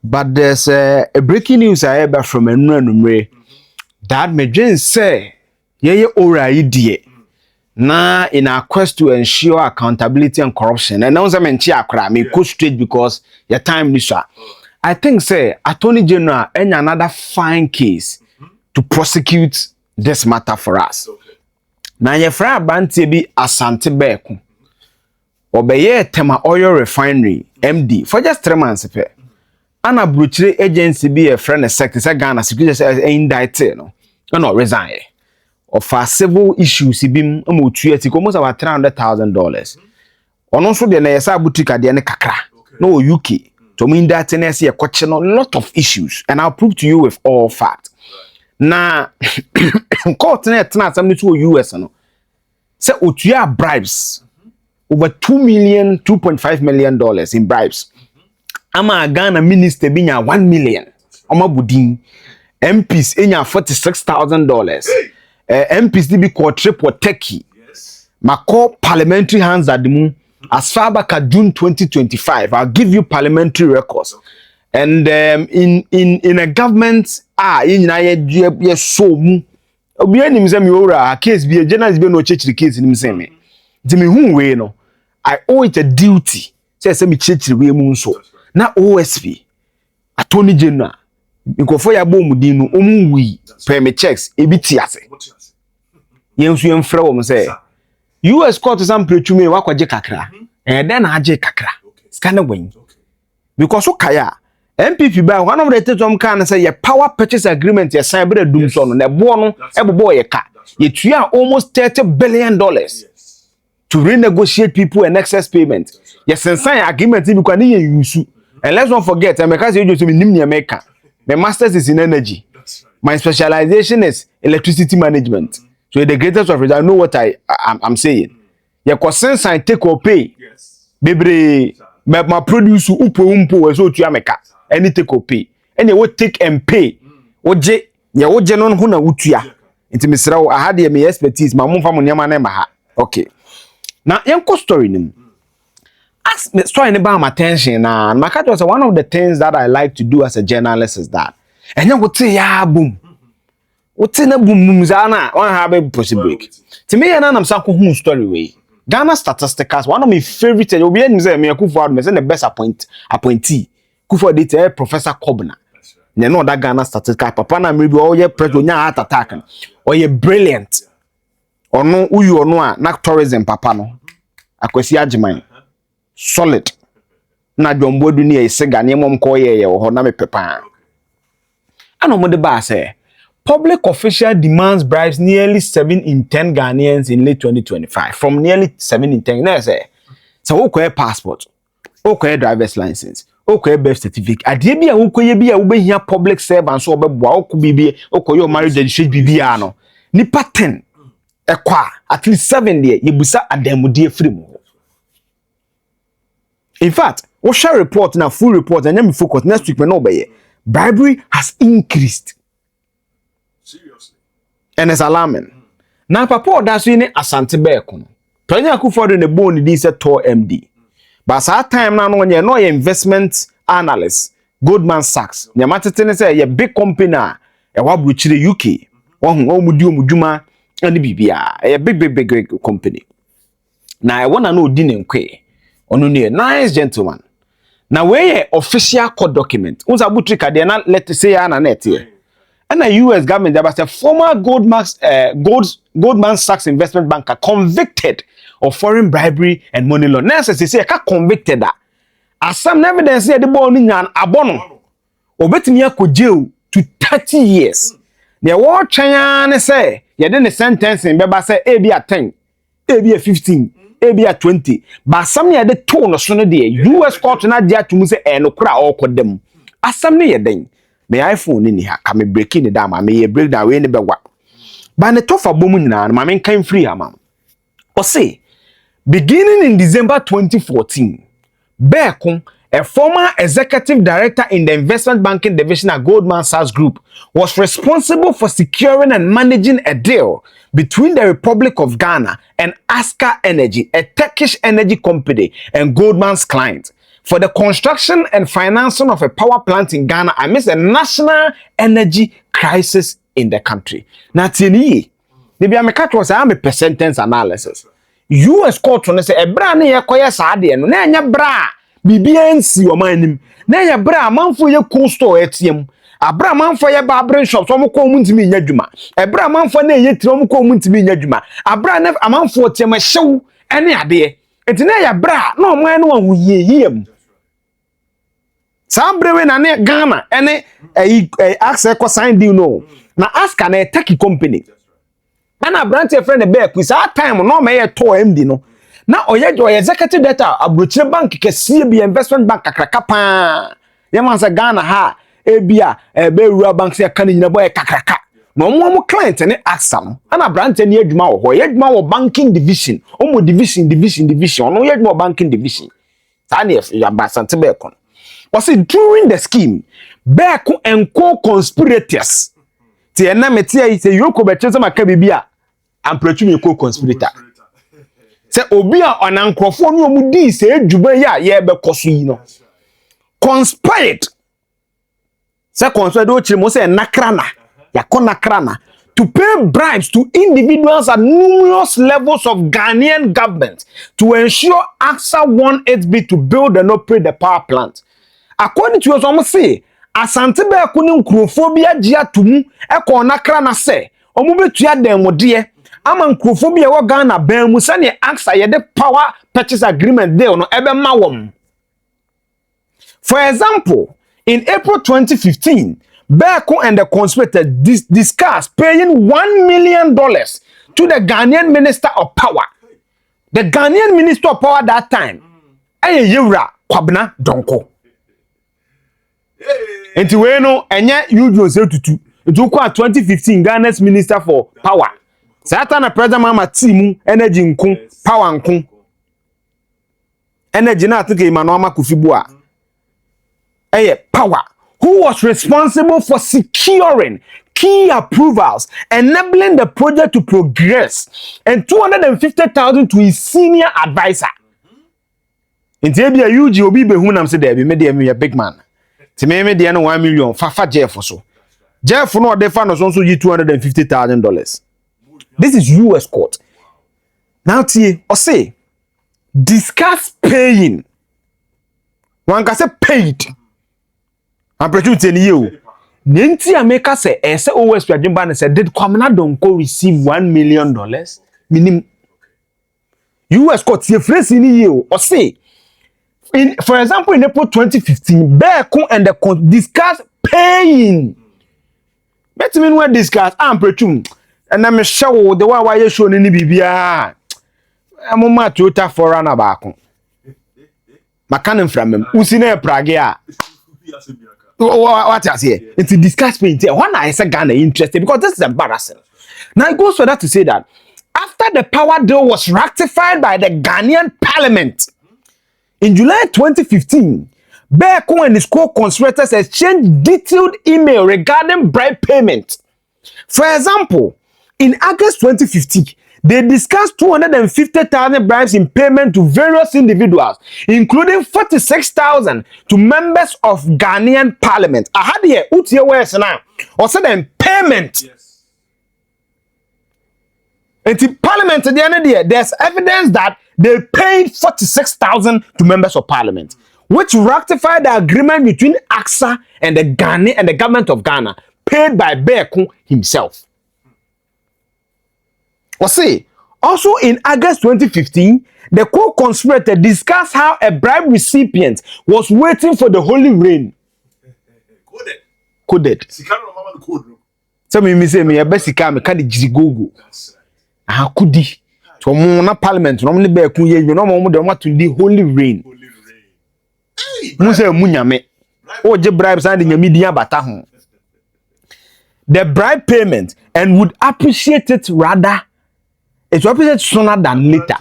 But there's a breaking news I heard from Enumere that Medjin say, yeah, ora idea. Na in our quest to ensure accountability and corruption, and now I'm in Chiakra, me go straight because your time is short. I think, say, Attorney General, any another fine case to prosecute this matter for us. Now, your friend Banti be Asante Berko. Obeye Tema Oil Refinery, MD, for just 3 months. And a brutal agency be a friend of sector, Ghana, security indicted, no, resign. Of our civil issues, he been almost about $300,000. On also the Nayasa Butika, the Kakra, no UK, to mean that Tennessee a question on a lot of issues, and I'll prove to you with all facts. Now, court net something to US, no. So, Utuya bribes over $2.5 million in bribes. Ama Ghana minister being $1 million. Ama Budin MPs in $46,000. MPs did be called triple techie. Yes. Mako parliamentary hands at the moon as far back as June 2025. I'll give you parliamentary records. And in a government in so obi anim say me ora case be a journalist be no church the case nim say me. Di me hu we no. I owe it a duty. Say me church we mu so. Na OSP Attorney General because ya bom din no omwi permit checks e bi ti ase yensu yemfra wo say US court some pretume wakwaje kakra den na age kakra scan wen because okaya MPP by one of the tetom kan say your power purchase agreement your sign be dum so no na bo no ebobo ye ka ye tua almost $30 billion to renegotiate people and excess payment yes sign agreement bi kwa ye use. And let's not forget, I'm because you just mean America. My master's is in energy. Right. My specialization is electricity management. So the greatest of it, I know what I'm saying. Your concerns I take or pay. Yes. Baby, my produce umpo so to America. Any take or pay. And you would take and pay. Oje, ya oje non huna utuya. Into Mr. I had my expertise. My mom from Yamana. Okay. Now, young story name. As me story about my attention and my cat was one of the things that I like to do as a journalist is that and you would say yeah boom what's in a boom zana one have a possible to me and I'm some story way Ghana statistics one of my favorite you'll be in me Kufu me the best appointee Kufu detail Professor Kobna you know that Ghana statistics papa na maybe all your president heart attack or you brilliant or no who you know na tourism papa no akwesi agyeman solid na dwombodu ni esega ne mom ko ye ho na me pepa ano mo de ba say public official demands bribes nearly 7 in 10 Ghanaians in late 2025 from nearly 7 in 10 na say so okoye passport okoye driver's license okoye birth certificate ade bia okoye bia wo behia public servants so obeboa okubibie okoye o marriage registration bibia no nipa 10 ekwa at least 7 there yebusa adamudie free mu. In fact, we shall report now full report and then we focus next week. Bribery has increased. Seriously. And it's alarming. Now, Papa, that's in Asante Berko. President Mahama in the bone this tour MD. But at time now, when you know your investment analyst, Goldman Sachs, you might say a big company, a which the UK, one who do Mujuma and the BBA, a big company. Now, I want to know Din Kwe. Onunie, nice gentleman. Now where official court document. Unsa butrika de na let say na net here. And the US government there was a former Goldman Sachs investment banker convicted of foreign bribery and money laundering. Now say convicted that. As some evidence here the boy ni nyan abono. Obetimi akọ jail to 30 years. The war China say ye dey the sentence in beba say e be a 10, e be a 15. Maybe at 20, but some year the tone of Sunday, US court not there to say, and no crowd or call them. As some near then, may iPhone in here come breaking the dam, I may break down in the bed. But the tough of woman and my man came free, ma'am. Or say, beginning in December 2014, Berko, a former executive director in the investment banking division at Goldman Sachs Group, was responsible for securing and managing a deal between the Republic of Ghana and Aksa Enerji, a Turkish energy company, and Goldman's client for the construction and financing of a power plant in Ghana amidst a national energy crisis in the country. Now, tieni, maybe I'm a cat was a sentence analysis. US court on say a brand near Koya Sadi and Nanya Bra, BBNC or mining. Nanya Bra, man for your cool store ATM. A bra man for your barbering shop, some common to me Yajuma. A bra man for Nay, Trom common to me Yajuma. A bra never a man for Tema show any idea. It's Naya Bra, no man one who ye him. Some brewing and Ghana, and a Aksa sign deal no. Now ask an a techie company. And a branch a friend a Berko is our time no may a toy MD no. Now your executive data a British bank CB investment bank a crackapa. Yaman's a Ghana ha Abia a Beru banks a canning a boy kakraka. No more clients and Aksa and a branch and Yedma or Yedma banking division. Almost division. No Yedma banking division. Tanya Asante Berko. Was it during the scheme? Berko and co-conspirators. Ti enametia yi se yoko betwese makabibia ampretumi yoko conspirator. Se obi a onankrofo no mu di se adwuma ya ye bekoso yi no. Conspired. Se conspired o chire mo se nakrana. Yakona krana to pay bribes to individuals at numerous levels of Ghanaian government to ensure Aksa won its bid to build and operate the power plant. According to what say, Asante Berko ni nkrofobia gia tumu e ko nakra na se omu betua den modie ama nkrofobia wo Ghana ban mu se ne Aksa ye de power purchase agreement deal no ebe ma wom. For example, in April 2015, Berko and the conspirators discussed paying $1 million to the Ghanaian Minister of Power. The Ghanaian Minister of Power that time, Yewra Kwabena Donko. Enti we no enya usual say tutu ntu kwa 2015 Ghana's Minister for Power sata na President Mahama team energy nko power nko energy na atike Emmanuel Kufibua power who was responsible for securing key approvals enabling the project to progress and 250,000 to his senior advisor. Enti e bia UG obi behu nam say there be me dey big man. Ti me dey no 1 million fafa Jeff so. Jeff no dey fa no so $250,000. This is US court. Now tie or say discuss paying. One can say paid. I'm pretty tell you. Nenti America say ese OS Adimba say did Kwamena Donko receive $1 million minimum. US court tie phrase ni you or say for example, in April 2015, Berko and the discuss paying. But mean when discuss, I'm pretty. And I'm sure the one why you show any BBA. I'm a Toyota Forerunner back. Macanan from him. Usine Pragia. What I say? It's a discuss paying. One I say Ghana interested because this is embarrassing. Now it goes for that to say that after the power deal was ratified by the Ghanaian Parliament. In July 2015, Berko and his co-conspirators exchanged detailed email regarding bribe payment. For example, in August 2015, they discussed 250,000 bribes in payment to various individuals, including 46,000 to members of Ghanaian Parliament. I had here, Utie West now, or said then payment. Yes. And in Parliament at the end of the year, there's evidence that they paid 46,000 to members of Parliament, which ratified the agreement between Aksa and the Ghana and the government of Ghana, paid by Berko himself. Or say, also in August 2015, the co-conspirator discussed how a bribe recipient was waiting for the holy rain. Coded. So me say me abesika me ka de jirigogo. Ah kudi. To mo na parliament no me Berko ye no mo de ma to the holy rain. Mu say mu nyame. O je bribes and nyame dia bata ho. The bribe payment and would appreciate it rather. It will appreciate sooner than later.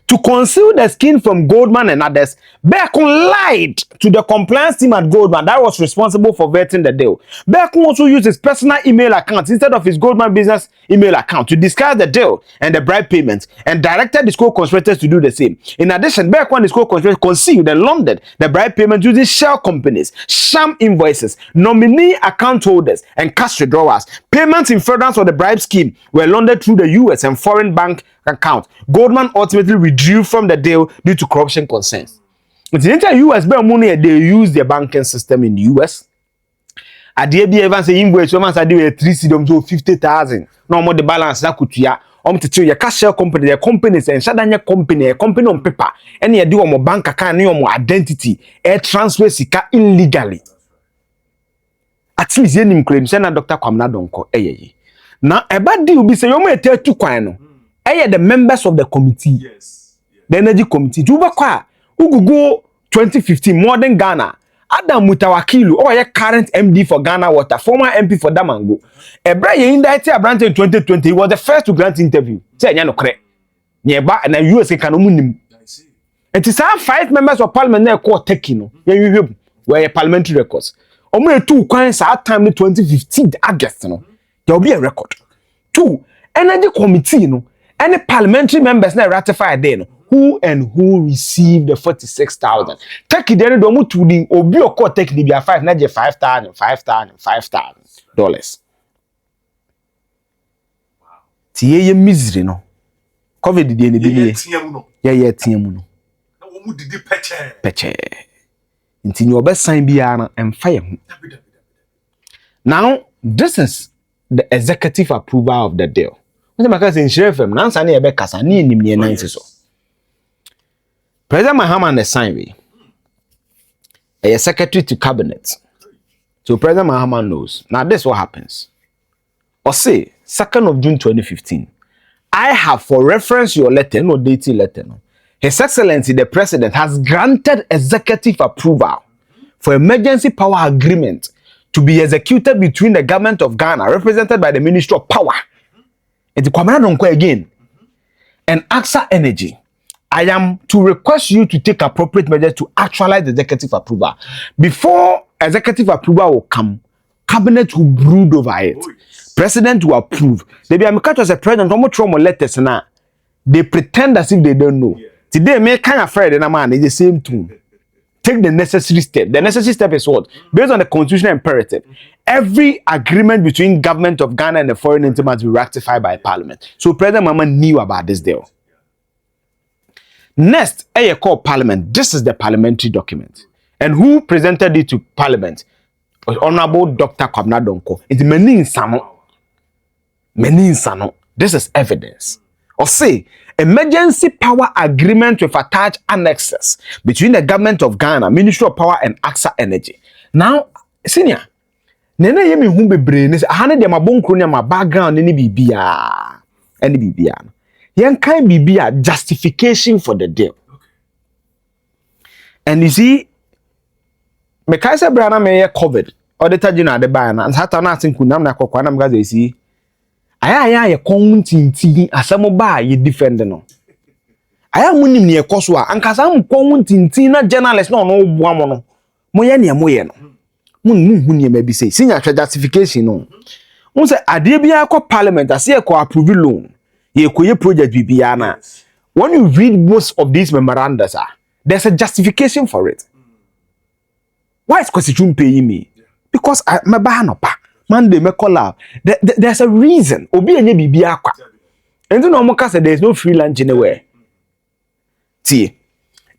To conceal the scheme from Goldman and others, Berko lied to the compliance team at Goldman that was responsible for vetting the deal. Berko also used his personal email account instead of his Goldman business email account to discuss the deal and the bribe payments and directed his co-conspirators to do the same. In addition, Berko and his co-conspirators concealed and laundered the bribe payment using shell companies, sham invoices, nominee account holders, and cash withdrawals. Payments in furtherance of the bribe scheme were laundered through the US and foreign bank account. Goldman ultimately withdrew from the deal due to corruption concerns. In the US, they use their banking system in the US. At the even say invoice, someone said they were 50,000. No more the balance that could ya. To tell your cash shell company, their companies and shadanya company, a company on paper, and you do on bank account, your identity, air transfer sika illegally. At least you claim send a Dr. Kwamna Donko. Now, a bad deal be say you may tell two kwano. The members of the committee, yes. The energy committee, Jubakwa, Ugugo 2015, Modern Ghana, Adam Mutawakilu, or a current MD for Ghana Water, former MP for Damango. A Brian indicted a branch in 2020, he was the first to grant interview. Say, Yano Cre, nearby, and a USA Canomunim. It is our 5 members of parliament there called Tekino, where a parliamentary records. Only 2 coins at time in 2015, August, there will be a record. 2, energy committee, any parliamentary members now ratified then who received the 46,000. Take it then do to the obi or take the $5,000 $5,000. Tie misery no. COVID di ni bi ye tiamu no. Na wo mu didi peche. Nti ni obesan bia na emfa ye ho. Now, this is the executive approval of the deal. President Mahama signed a secretary to cabinet. So President Mahama knows. Now this what happens. Or say 2nd of June 2015. I have for reference your letter, no dated letter. No. His Excellency the President has granted executive approval for emergency power agreement to be executed between the government of Ghana, represented by the Ministry of Power. And the Kwamna Donko again. And Aksa Energy. I am to request you to take appropriate measures to actualize the executive approval. Before executive approval will come, cabinet will brood over it. President will approve. They be a as a president, almost trauma letters now. They pretend as if they don't know. Today, me kind of afraid and man is the same tune. Take the necessary step. The necessary step is what? Based on the constitutional imperative. Every agreement between government of Ghana and the foreign entity must be ratified by Parliament. So President Mahama knew about this deal. Next, a called Parliament. This is the parliamentary document. And who presented it to Parliament? Honorable Dr. Kwamna Donko. It's Menin Sano. This is evidence. Or say, emergency power agreement with attached annexes between the government of Ghana, Ministry of Power and Aksa Energy. Now, senior, nene yemi humbe brain is ahane de mabonkro ma background ni bibia. Any bibia. Yen kind bibia justification for the deal. And you see, me kaisa brana me COVID. Or the tajina de bana and hata na tin kunam na kokwana mga ze si. Aya ye kontinti asamo ba ye defend no. Aya munim ne ekoso a ankasa mu kontinti na journalist no no boa mo no. Mo ye ne mo ye no. Mun ne ma bi say senior justification no. Mo say ade bia ko parliament ase e ko approve loan. Ye koye project bibia na. When you read most of these memoranda there's a justification for it. Why is constitution paying me? Because I me ba no pa. Monday me call out. There's a reason. Obi enye bibia kwa. And no more say there's no free lunch anywhere. See,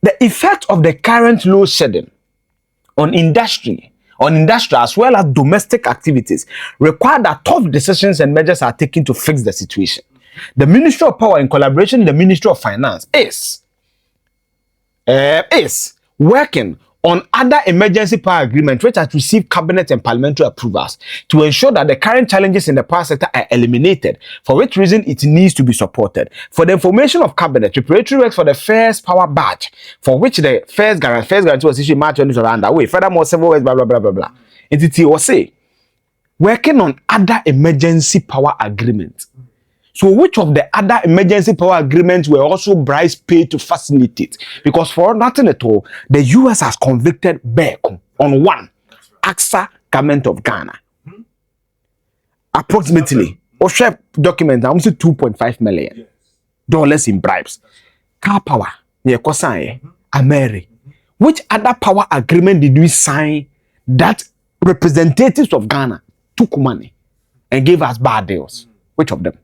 the effect of the current load shedding on industry as well as domestic activities require that tough decisions and measures are taken to fix the situation. The Ministry of Power in collaboration with the Ministry of Finance is working on other emergency power agreements which has received cabinet and parliamentary approvals to ensure that the current challenges in the power sector are eliminated, for which reason it needs to be supported. For the information of cabinet, preparatory works for the first power batch, for which the first guarantee was issued in March 2020 are underway. Furthermore, several works, blah, blah, blah, blah, blah. Entity will say, working on other emergency power agreements. So which of the other emergency power agreements were also bribes paid to facilitate? Because for nothing at all, the US has convicted Berko on one Aksa government of Ghana. Approximately, or share document, I'm saying $2.5 million in bribes. Car power, Ameri. Which other power agreement did we sign that representatives of Ghana took money and gave us bad deals? Which of them?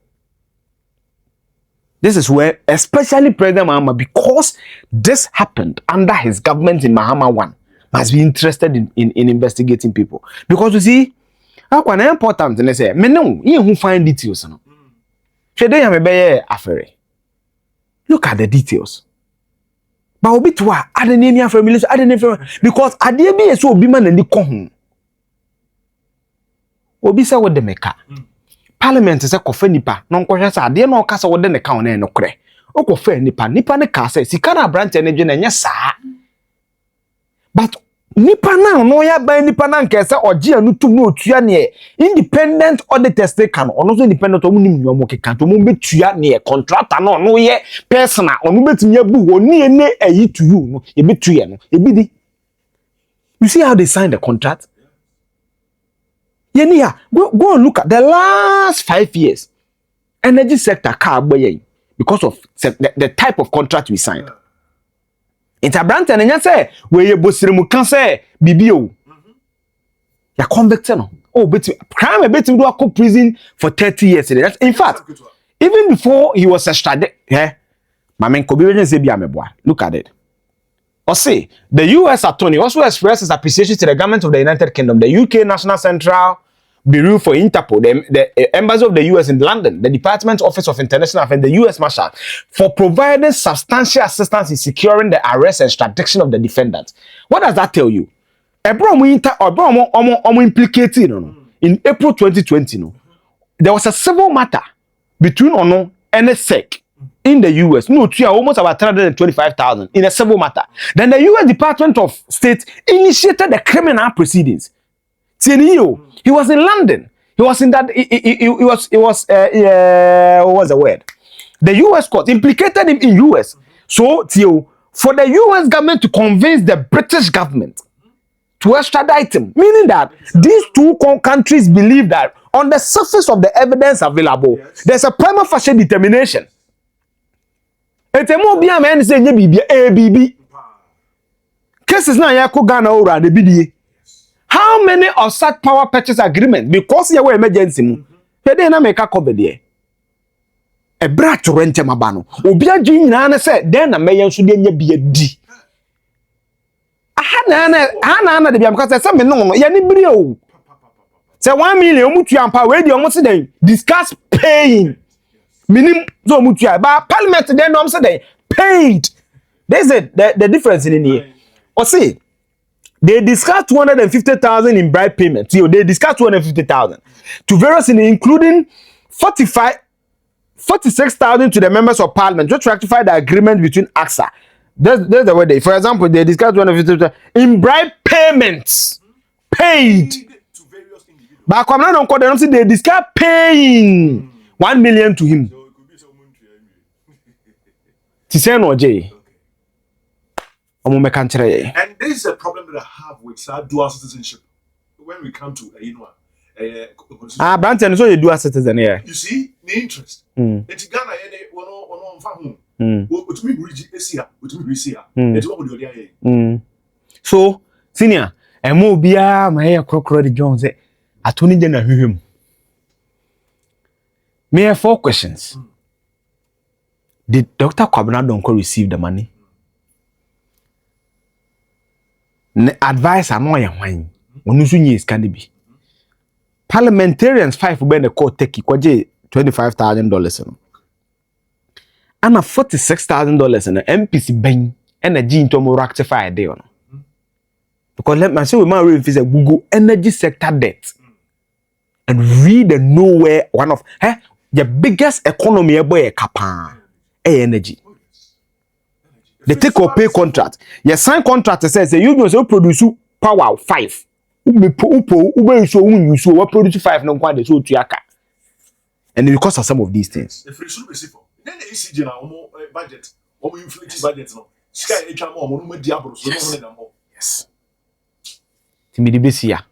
This is where, especially President Mahama, because this happened under his government in Mahama 1, must be interested in investigating people. Because you see, what is important, and they say, me no, you who find details. No, look at the details. But obi to I didn't name your family, I didn't name because I didn't be so be man and the con. Obi say what the meka. Parliament is a coffee nipa, non conscious, I didn't know cast what the count and no cray. O coffee nipa ne cast, si kana branch energy and yes, sir. But nipa now, no ya by nipa nan kesa or Gia no to no tuya independent auditors they can, or also independent of Mumoki can't move tuya near contractor no ye personal or no bet me boo or near a ye to you, no, a bit tuya, no, a biddy. You see how they signed the contract? Yeah, go and look at the last 5 years. Energy sector car because of the type of contract we signed. Interbrand and you say, where you bosrimu can say, BBO. You're convicted. Oh, but crime a bit to do a prison for 30 years. In fact, even before he was extradited, my man could be look at it. Or say, the US attorney also expressed his appreciation to the government of the United Kingdom, the UK National Central Bureau for Interpol, the Embassy of the US in London, the Department Office of International Affairs, the US Marshal, for providing substantial assistance in securing the arrest and extradition of the defendants. What does that tell you? Implicated in April 2020. There was a civil matter between Ono and the SEC in the US. No, almost about 325,000 in a civil matter. Then the US Department of State initiated the criminal proceedings. He was in London. He was in that. What was the word? The US court implicated him in US. So, for the US government to convince the British government to extradite him, meaning that these two countries believe that on the surface of the evidence available, there's a prima facie determination. Cases now ya ko Ghana ora the BDA. How many of such power purchase agreement? Because you were emergency. Pede na make a cover there. A brat to rent mabano. Obia jin na say then na meyen so dey nya bi adi. Aha na de bia because say me no ya ni biri o. Say 1 million mutu ampa we dey omo se den discuss paying. Minim so mutu ba parliament then no say den paid. There's the difference in here. Or see, they discussed 250,000 in bribe payment. They discussed 250,000 to various, including 46,000 to the members of parliament just to ratify the agreement between Aksa. That's the way they. For example, they discussed 250,000 in bribe payments paid. To various individuals. But I'm not on them. They discussed paying 1 million to him. So it could be someone to Tiseno J. And this is a problem that I have with dual citizenship. When we come to Branton, so you dual citizen here. You see the interest. It's Ghana, so, senior, and more beer, my hair crocodile Jones, Attorney General him. May I have 4 questions? Did Dr. Kwabena receive the money? Advice am on yan onusu nyes can be parliamentarians 5 be na court take kwaje $25,000 no ana $46,000 na MPC ben energy into mo rectify dey no because let me say we man read say Google energy sector debt and read and know where one of the biggest economy boy kapa energy. They take or pay contract. You sign contract says you know produce power 5. Ube so use so what produce 5 no kwande so tuaka. And because of some of these things. If you should be simple, then the ECG now, budget, or inflated budget, no. Sky, more, Yes. Timidibisia.